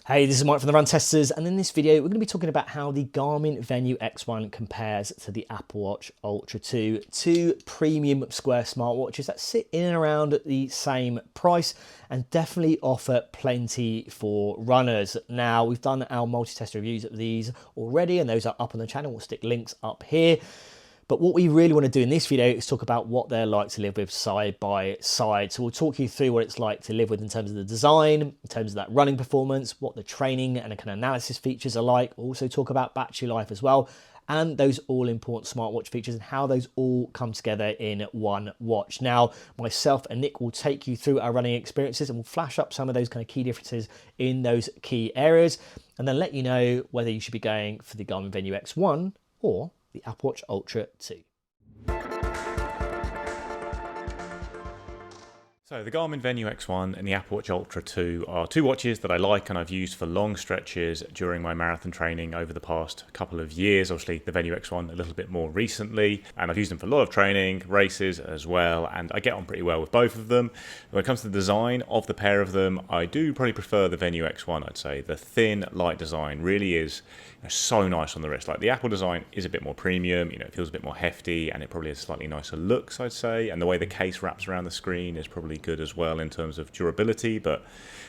Hey, this is Mike from the Run Testers, and in this video we're going to be talking about how the Garmin Venu X1 compares to the Apple Watch Ultra 2, two premium square smartwatches that sit in and around the same price and definitely offer plenty for runners. Now, we've done our multi-test reviews of these already, and those are up on the channel. We'll stick links up here. But what we really want to do in this video is talk about what they're like to live with side by side. So we'll talk you through what it's like to live with in terms of the design, in terms of that running performance, what the training and the kind of analysis features are like. We'll also talk about battery life as well, and those all important smartwatch features and how those all come together in one watch. Now, myself and Nick will take you through our running experiences and we'll flash up some of those kind of key differences in those key areas, and then let you know whether you should be going for the Garmin Venu X1 or the Apple Watch Ultra 2. So the Garmin Venu X1 and the Apple Watch Ultra 2 are two watches that I like and I've used for long stretches during my marathon training over the past couple of years. Obviously the Venu X1 a little bit more recently, and I've used them for a lot of training, races as well, and I get on pretty well with both of them. When it comes to the design of the pair of them, I do probably prefer the Venu X1, I'd say. The thin, light design really is so nice on the wrist. Like the Apple design is a bit more premium, it feels a bit more hefty, and it probably has slightly nicer looks, I'd say, and the way the case wraps around the screen is probably good as well in terms of durability. But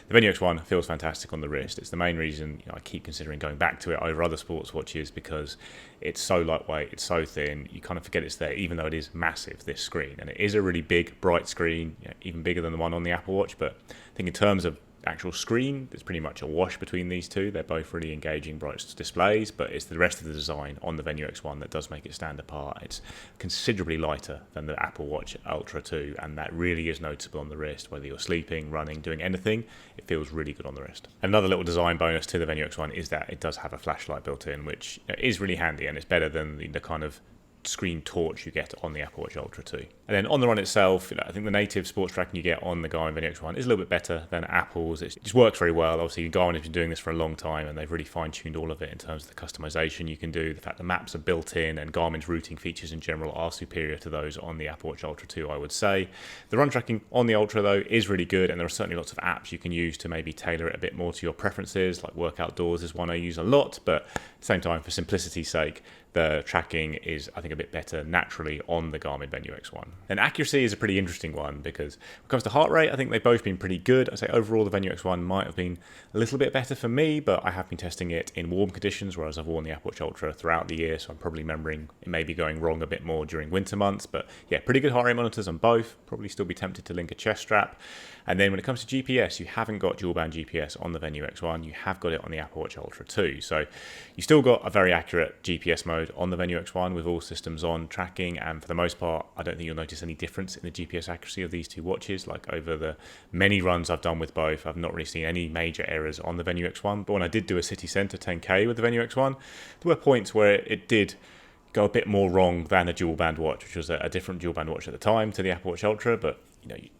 the Venu X1 feels fantastic on the wrist. It's the main reason I keep considering going back to it over other sports watches, because it's so lightweight, it's so thin, you kind of forget it's there, even though it is massive, this screen. And it is a really big, bright screen, even bigger than the one on the Apple Watch. But I think in terms of actual screen, there's pretty much a wash between these two. They're both really engaging, bright displays, but it's the rest of the design on the Venu X1 that does make it stand apart. It's considerably lighter than the Apple Watch Ultra 2, and that really is noticeable on the wrist. Whether you're sleeping, running, doing anything, it feels really good on the wrist. Another little design bonus to the Venu X1 is that it does have a flashlight built in, which is really handy, and it's better than the kind of screen torch you get on the Apple Watch Ultra 2. And then on the run itself, I think the native sports tracking you get on the Garmin Venu X1 is a little bit better than Apple's. It just works very well. Obviously, Garmin has been doing this for a long time, and they've really fine-tuned all of it in terms of the customization you can do. The fact the maps are built in, and Garmin's routing features in general are superior to those on the Apple Watch Ultra 2, I would say. The run tracking on the Ultra, though, is really good, and there are certainly lots of apps you can use to maybe tailor it a bit more to your preferences. Like Work Outdoors is one I use a lot, but at the same time, for simplicity's sake, the tracking is, I think, a bit better naturally on the Garmin Venu X1. And accuracy is a pretty interesting one, because when it comes to heart rate, I think they've both been pretty good. I'd say overall the Venu X1 might have been a little bit better for me, but I have been testing it in warm conditions, whereas I've worn the Apple Watch Ultra throughout the year, so I'm probably remembering it may be going wrong a bit more during winter months. But yeah, pretty good heart rate monitors on both. Probably still be tempted to link a chest strap. And then when it comes to GPS, you haven't got dual band GPS on the Venu X1, you have got it on the Apple Watch Ultra 2. So you still got a very accurate GPS mode on the Venu X1 with all systems on tracking, and for the most part, I don't think you'll notice any difference in the GPS accuracy of these two watches. Like over the many runs I've done with both, I've not really seen any major errors on the Venu X1. But when I did do a city centre 10K with the Venu X1, there were points where it did go a bit more wrong than a dual band watch, which was a different dual band watch at the time to the Apple Watch Ultra. But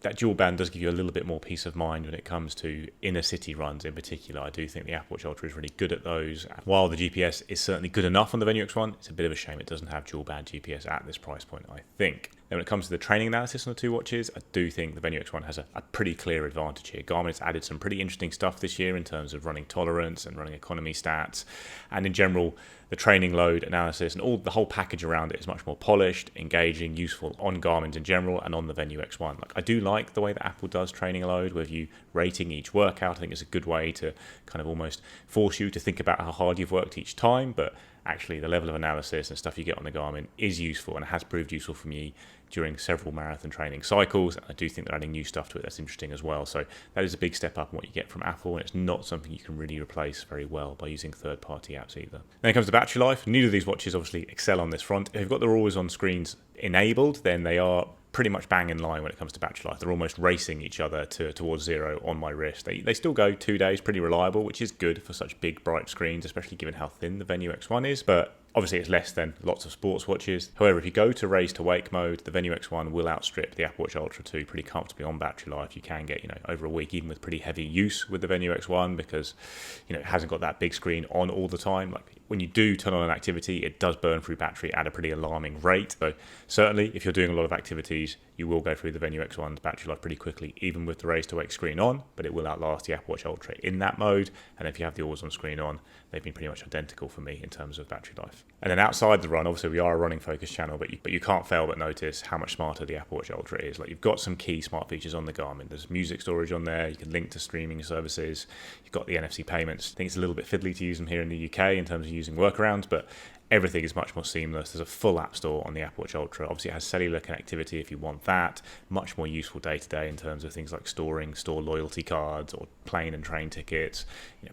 that dual band does give you a little bit more peace of mind when it comes to inner city runs in particular. I do think the Apple Watch Ultra is really good at those. While the GPS is certainly good enough on the Venu X1, it's a bit of a shame it doesn't have dual band GPS at this price point, I think. Then when it comes to the training analysis on the two watches, I do think the Venu X1 has a pretty clear advantage here. Garmin has added some pretty interesting stuff this year in terms of running tolerance and running economy stats, and in general, the training load analysis and the whole package around it is much more polished, engaging, useful on Garmin's in general and on the Venu X1. I do like the way that Apple does training load, with you rating each workout. I think it's a good way to kind of almost force you to think about how hard you've worked each time, but actually the level of analysis and stuff you get on the Garmin is useful and has proved useful for me during several marathon training cycles. I do think they're adding new stuff to it that's interesting as well. So that is a big step up in what you get from Apple, and it's not something you can really replace very well by using third-party apps either. Then it comes to battery life. Neither of these watches obviously excel on this front. If you've got their always-on screens enabled, then they are pretty much bang in line when it comes to battery life. They're almost racing each other towards zero on my wrist. They still go 2 days, pretty reliable, which is good for such big, bright screens, especially given how thin the Venu X1 is. But Obviously, it's less than lots of sports watches. However, if you go to race to wake mode, the Venu X1 will outstrip the Apple Watch Ultra 2 pretty comfortably on battery life. You can get, over a week, even with pretty heavy use with the Venu X1, because, it hasn't got that big screen on all the time. Like when you do turn on an activity, it does burn through battery at a pretty alarming rate. So certainly, if you're doing a lot of activities, you will go through the Venu X1's battery life pretty quickly, even with the race to wake screen on, but it will outlast the Apple Watch Ultra in that mode. And if you have the always on screen on, they've been pretty much identical for me in terms of battery life. And then outside the run, obviously we are a running focused channel, but you can't fail but notice how much smarter the Apple Watch Ultra is. Like, you've got some key smart features on the Garmin. There's music storage on there. You can link to streaming services. You've got the NFC payments. I think it's a little bit fiddly to use them here in the UK in terms of using workarounds, but everything is much more seamless. There's a full app store on the Apple Watch Ultra. Obviously, it has cellular connectivity if you want that. Much more useful day to day in terms of things like store loyalty cards or plane and train tickets.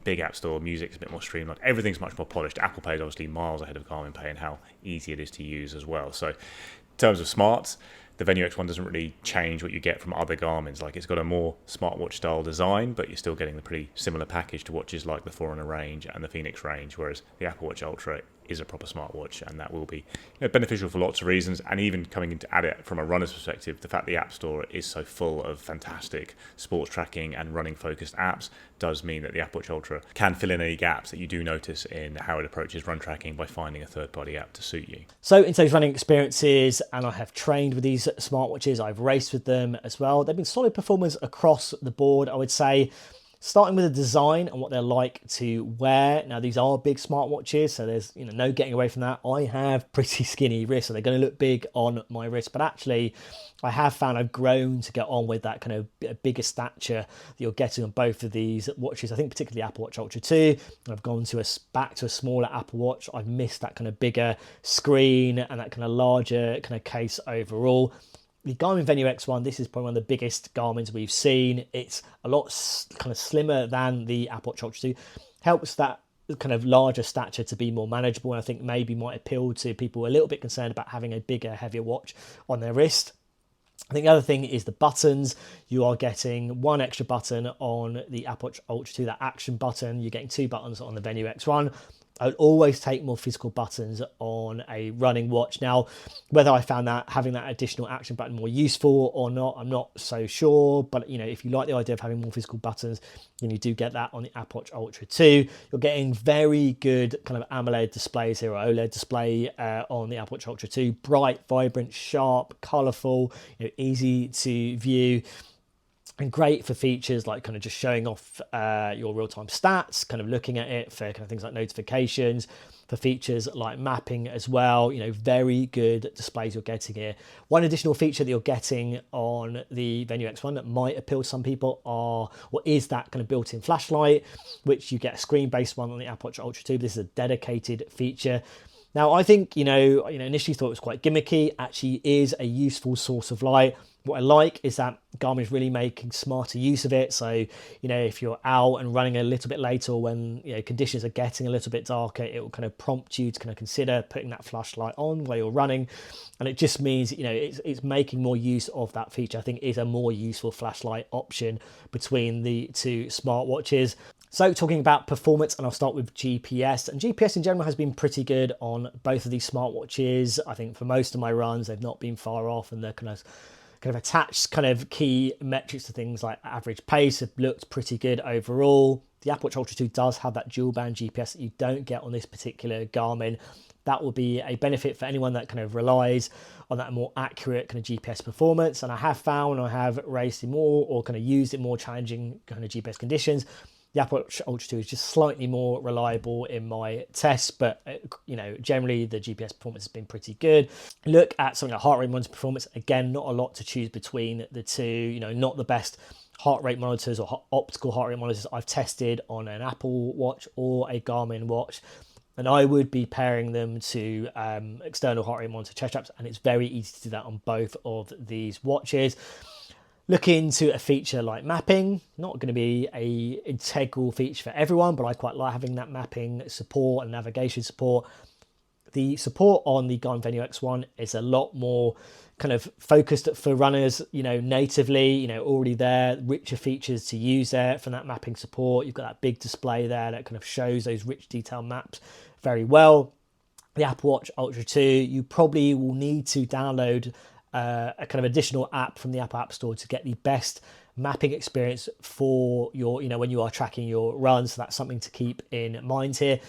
Big app store, music's a bit more streamlined. Everything's much more polished. Apple Pay is obviously miles ahead of Garmin Pay and how easy it is to use as well. So in terms of smarts, the Venu X1 doesn't really change what you get from other Garmins. Like, it's got a more smartwatch style design, but you're still getting the pretty similar package to watches like the Forerunner range and the Phoenix range, whereas the Apple Watch Ultra is a proper smartwatch, and that will be beneficial for lots of reasons. And even coming into at it from a runner's perspective, the fact the App Store is so full of fantastic sports tracking and running focused apps does mean that the Apple Watch Ultra can fill in any gaps that you do notice in how it approaches run tracking by finding a third-party app to suit you. So in terms of running experiences, and I have trained with these smartwatches, I've raced with them as well. They've been solid performers across the board, I would say. Starting with the design and what they're like to wear. Now, these are big smartwatches, so there's no getting away from that. I have pretty skinny wrists, so they're going to look big on my wrist. But actually, I have found I've grown to get on with that kind of bigger stature that you're getting on both of these watches. I think particularly Apple Watch Ultra 2. I've gone back to a smaller Apple Watch. I've missed that kind of bigger screen and that kind of larger kind of case overall. The Garmin Venu X1, this is probably one of the biggest Garmins we've seen. It's a lot kind of slimmer than the Apple Watch Ultra 2. Helps that kind of larger stature to be more manageable, and I think maybe might appeal to people a little bit concerned about having a bigger, heavier watch on their wrist. I think the other thing is the buttons. You are getting one extra button on the Apple Watch Ultra 2, that action button. You're getting two buttons on the Venu X1. I would always take more physical buttons on a running watch. Now, whether I found that having that additional action button more useful or not, I'm not so sure. But, if you like the idea of having more physical buttons, then you do get that on the Apple Watch Ultra 2. You're getting very good kind of AMOLED displays here, or OLED display on the Apple Watch Ultra 2. Bright, vibrant, sharp, colourful, easy to view. And great for features like kind of just showing off your real-time stats, kind of looking at it for kind of things like notifications, for features like mapping as well. Very good displays you're getting here. One additional feature that you're getting on the Venu X1 that might appeal to some people is that kind of built-in flashlight, which you get a screen-based one on the Apple Watch Ultra 2. This is a dedicated feature. Now, I think, initially thought it was quite gimmicky, actually is a useful source of light. What I like is that Garmin is really making smarter use of it. So, if you're out and running a little bit later, or when conditions are getting a little bit darker, it will kind of prompt you to kind of consider putting that flashlight on while you're running. And it just means, it's making more use of that feature. I think it is a more useful flashlight option between the two smartwatches. So talking about performance, and I'll start with GPS. And GPS in general has been pretty good on both of these smartwatches. I think for most of my runs, they've not been far off, and they're kind of attached kind of key metrics to things like average pace have looked pretty good overall. The Apple Watch Ultra 2 does have that dual band GPS that you don't get on this particular Garmin. That will be a benefit for anyone that kind of relies on that more accurate kind of GPS performance. And I have found, I have raced in more or kind of used in more challenging kind of GPS conditions. The Apple Watch Ultra 2 is just slightly more reliable in my tests, but generally the GPS performance has been pretty good. Look at something like heart rate monitor performance. Again, not a lot to choose between the two. Not the best heart rate monitors or optical heart rate monitors I've tested on an Apple Watch or a Garmin watch. And I would be pairing them to external heart rate monitor chest straps, and it's very easy to do that on both of these watches. Look into a feature like mapping. Not going to be an integral feature for everyone, but I quite like having that mapping support and navigation support. The support on the Garmin Venu X1 is a lot more kind of focused for runners, natively, already there, richer features to use there from that mapping support. You've got that big display there that kind of shows those rich detailed maps very well. the Apple Watch Ultra 2, you probably will need to download a kind of additional app from the Apple App Store to get the best mapping experience for your, when you are tracking your runs. So that's something to keep in mind here.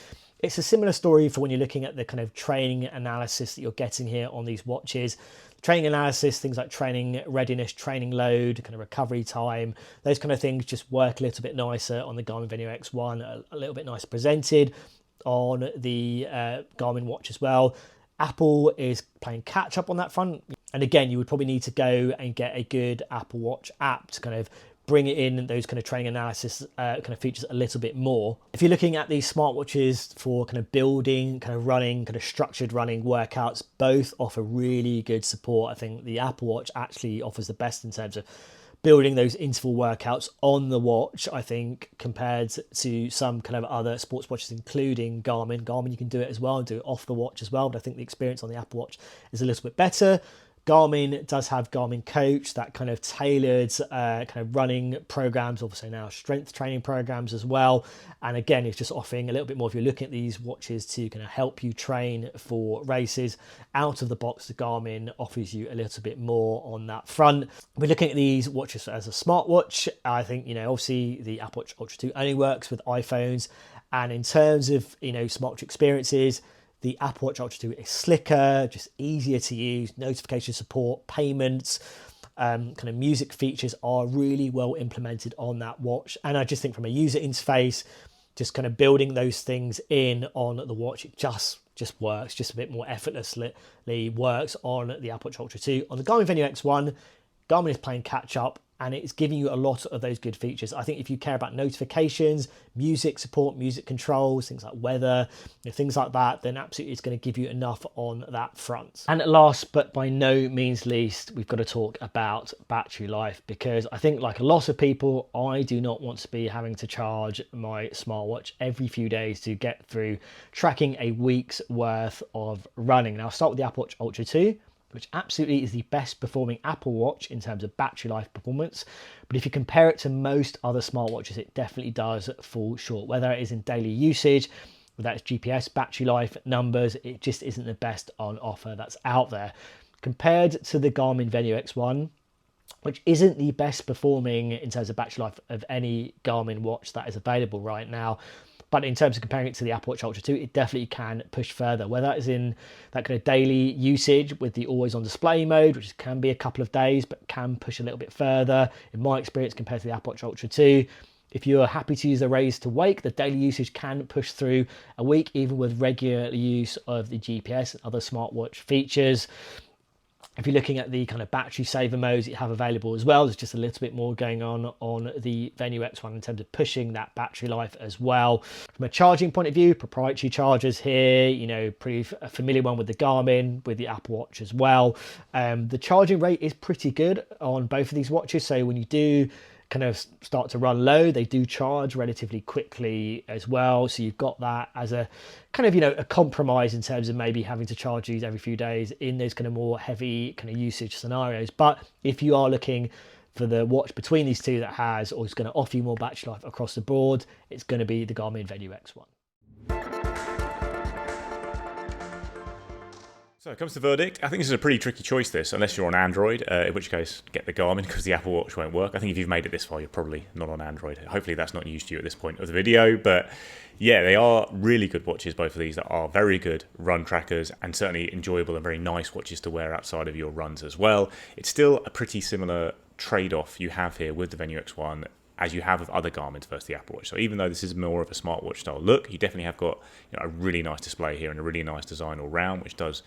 It's a similar story for when you're looking at the kind of training analysis that you're getting here on these watches. Training analysis, things like training readiness, training load, kind of recovery time, those kind of things just work a little bit nicer on the Garmin Venu X1, a little bit nicer presented on the Garmin watch as well. Apple is playing catch up on that front. And again, you would probably need to go and get a good Apple Watch app to kind of bring it in those kind of training analysis kind of features a little bit more. If you're looking at these smartwatches for kind of building, kind of running, kind of structured running workouts, both offer really good support. I think the Apple Watch actually offers the best in terms of building those interval workouts on the watch, I think, compared to some kind of other sports watches, including Garmin. Garmin, you can do it as well and do it off the watch as well, but I think the experience on the Apple Watch is a little bit better. Garmin does have Garmin Coach, that kind of tailored kind of running programs, also now strength training programs as well. And again, it's just offering a little bit more if you're looking at these watches to kind of help you train for races. Out of the box, the Garmin offers you a little bit more on that front. We're looking at these watches as a smartwatch. I think, obviously the Apple Watch Ultra 2 only works with iPhones. And in terms of, smartwatch experiences, the Apple Watch Ultra 2 is slicker, just easier to use, notification support, payments, kind of music features are really well implemented on that watch. And I just think from a user interface, just kind of building those things in on the watch, it just works, just a bit more effortlessly works on the Apple Watch Ultra 2. On the Garmin Venu X1, Garmin is playing catch up, and it's giving you a lot of those good features. I think if you care about notifications, music support, music controls, things like weather, things like that, then absolutely it's going to give you enough on that front. And last but by no means least, we've got to talk about battery life, because I think like a lot of people, I do not want to be having to charge my smartwatch every few days to get through tracking a week's worth of running. Now I'll start with the Apple Watch Ultra 2, which absolutely is the best performing Apple Watch in terms of battery life performance. But if you compare it to most other smartwatches, it definitely does fall short. Whether it is in daily usage, whether it's GPS, battery life numbers, it just isn't the best on offer that's out there. Compared to the Garmin Venu X1, which isn't the best performing in terms of battery life of any Garmin watch that is available right now. But in terms of comparing it to the Apple Watch Ultra 2, it definitely can push further, whether that is in that kind of daily usage with the always on display mode, which can be a couple of days, but can push a little bit further. In my experience, compared to the Apple Watch Ultra 2, if you're happy to use the raise to wake, the daily usage can push through a week, even with regular use of the GPS and other smartwatch features. If you're looking at the kind of battery saver modes you have available as well, there's just a little bit more going on the Venu X1 in terms of pushing that battery life as well. From a charging point of view, proprietary chargers here, pretty familiar one with the Garmin, with the Apple Watch as well. The charging rate is pretty good on both of these watches. So when you do kind of start to run low, they do charge relatively quickly as well. So you've got that as a kind of, a compromise in terms of maybe having to charge these every few days in those kind of more heavy kind of usage scenarios. But if you are looking for the watch between these two that has, or is going to offer you more battery life across the board, it's going to be the Garmin Venu X1. So it comes to verdict. I think this is a pretty tricky choice, this, unless you're on Android, in which case get the Garmin because the Apple Watch won't work. I think if you've made it this far, you're probably not on Android. Hopefully that's not news to you at this point of the video, but yeah, they are really good watches, both of these, that are very good run trackers and certainly enjoyable and very nice watches to wear outside of your runs as well. It's still a pretty similar trade-off you have here with the Venu X1 as you have with other Garmins versus the Apple Watch. So even though this is more of a smartwatch style look, you definitely have got a really nice display here and a really nice design all round, which does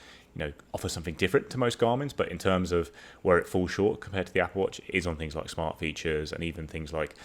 offer something different to most Garmins. But in terms of where it falls short compared to the Apple Watch, it is on things like smart features and even things like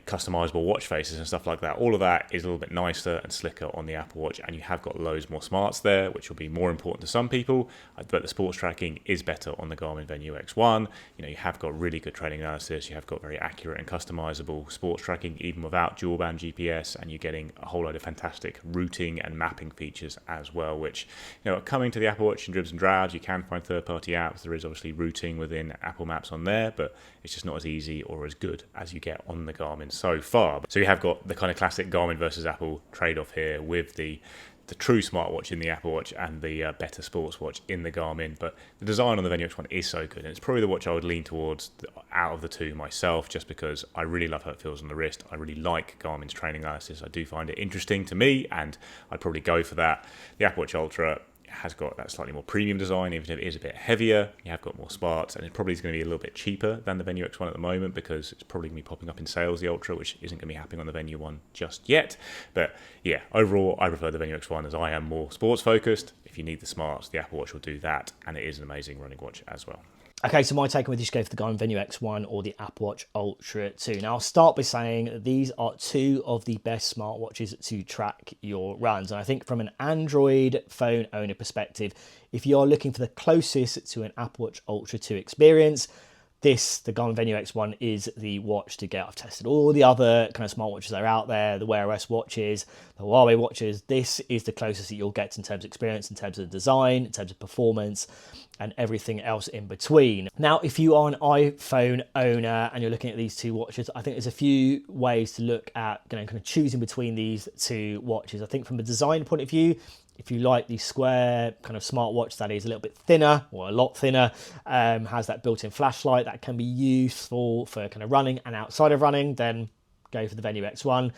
customizable watch faces and stuff like that. All of that is a little bit nicer and slicker on the Apple Watch, and you have got loads more smarts there, which will be more important to some people. But the sports tracking is better on the Garmin Venu X1. You have got really good training analysis. You have got very accurate and customizable sports tracking, even without dual band GPS, and you're getting a whole load of fantastic routing and mapping features as well, which are coming to the Apple Watch in dribs and drabs. You can find third-party apps. There is obviously routing within Apple Maps on there, but it's just not as easy or as good as you get on the Garmin so far. So you have got the kind of classic Garmin versus Apple trade-off here with the true smartwatch in the Apple Watch and the better sports watch in the Garmin. But the design on the Venu X1 is so good, and it's probably the watch I would lean towards out of the two myself, just because I really love how it feels on the wrist. I really like Garmin's training analysis. I do find it interesting to me, and I'd probably go for that. The Apple Watch Ultra has got that slightly more premium design, even if it is a bit heavier. You have got more smarts, and it probably is going to be a little bit cheaper than the Venu X1 at the moment, because it's probably going to be popping up in sales, the Ultra, which isn't going to be happening on the Venu 1 just yet. But yeah, overall, I prefer the Venu X1 as I am more sports focused. If you need the smarts, the Apple Watch will do that, and it is an amazing running watch as well. Okay, so my take on whether you should go for the Garmin Venu X1 or the Apple Watch Ultra 2. Now, I'll start by saying that these are two of the best smartwatches to track your runs. And I think from an Android phone owner perspective, if you're looking for the closest to an Apple Watch Ultra 2 experience, the Garmin Venu X1 is the watch to get. I've tested all the other kind of smartwatches that are out there, the Wear OS watches, the Huawei watches. This is the closest that you'll get in terms of experience, in terms of design, in terms of performance, and everything else in between. Now, if you are an iPhone owner and you're looking at these two watches, I think there's a few ways to look at kind of choosing between these two watches. I think from a design point of view, if you like the square kind of smartwatch that is a little bit thinner or a lot thinner, has that built-in flashlight that can be useful for kind of running and outside of running, then go for the Venu X1.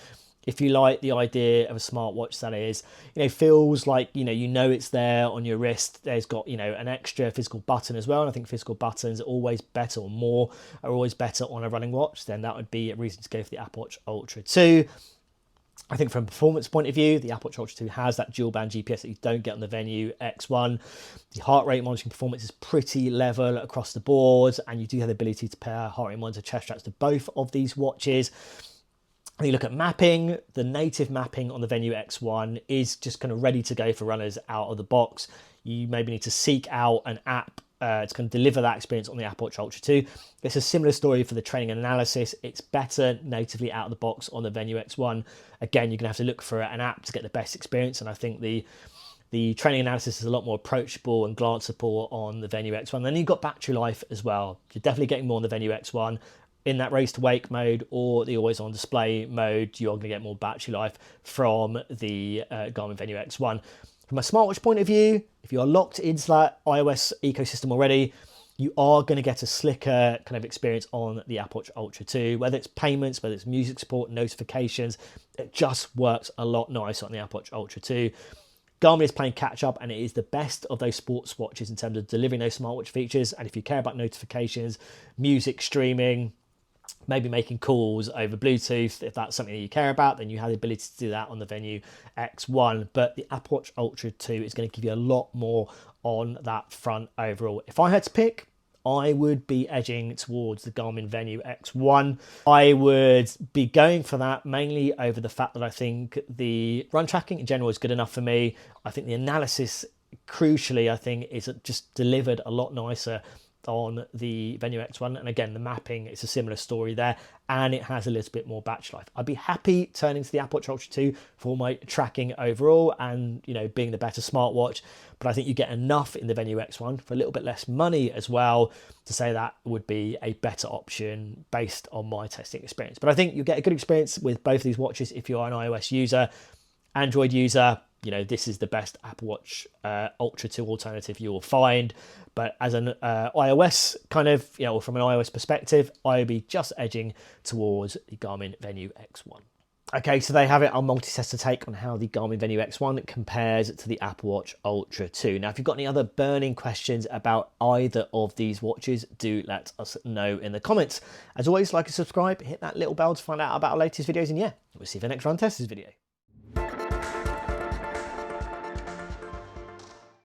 If you like the idea of a smartwatch that is, feels like, it's there on your wrist, there's got, an extra physical button as well. And I think physical buttons are always better, or more are always better on a running watch, then that would be a reason to go for the Apple Watch Ultra 2. I think from a performance point of view, the Apple Watch Ultra 2 has that dual band GPS that you don't get on the Venu X1. The heart rate monitoring performance is pretty level across the board, and you do have the ability to pair heart rate monitor chest straps to both of these watches. When you look at mapping, the native mapping on the Venu X1 is just kind of ready to go for runners out of the box. You maybe need to seek out an app to kind of deliver that experience on the Apple Watch Ultra 2. It's a similar story for the training and analysis. It's better natively out of the box on the Venu X1. Again, you're going to have to look for an app to get the best experience, and I think the training analysis is a lot more approachable and glanceable on the Venu X1. Then you've got battery life as well. You're definitely getting more on the Venu X1. In that race to wake mode or the always on display mode, you're going to get more battery life from the Garmin Venu X1. From a smartwatch point of view, if you're locked into that iOS ecosystem already, you are going to get a slicker kind of experience on the Apple Watch Ultra 2, whether it's payments, whether it's music support, notifications. It just works a lot nicer on the Apple Watch Ultra 2. Garmin is playing catch up, and it is the best of those sports watches in terms of delivering those smartwatch features. And if you care about notifications, music streaming, maybe making calls over Bluetooth, if that's something that you care about, then you have the ability to do that on the Venu X1. But the Apple Watch Ultra 2 is going to give you a lot more on that front overall. If I had to pick, I would be edging towards the Garmin Venu X1. I would be going for that mainly over the fact that I think the run tracking in general is good enough for me. I think the analysis, crucially, I think is just delivered a lot nicer on the Venu X1, and again the mapping, it's a similar story there, and it has a little bit more battery life. I'd be happy turning to the Apple Watch Ultra 2 for my tracking overall and being the better smartwatch, but I think you get enough in the Venu X1 for a little bit less money as well to say that would be a better option based on my testing experience. But I think you get a good experience with both of these watches if you're an iOS user. Android user, this is the best Apple Watch Ultra 2 alternative you will find. But as an iOS kind of, or from an iOS perspective, I would be just edging towards the Garmin Venu X1. Okay, so they have it, our multi-tester take on how the Garmin Venu X1 compares to the Apple Watch Ultra 2. Now, if you've got any other burning questions about either of these watches, do let us know in the comments. As always, like and subscribe, hit that little bell to find out about our latest videos, and yeah, we'll see you for the next run testers video.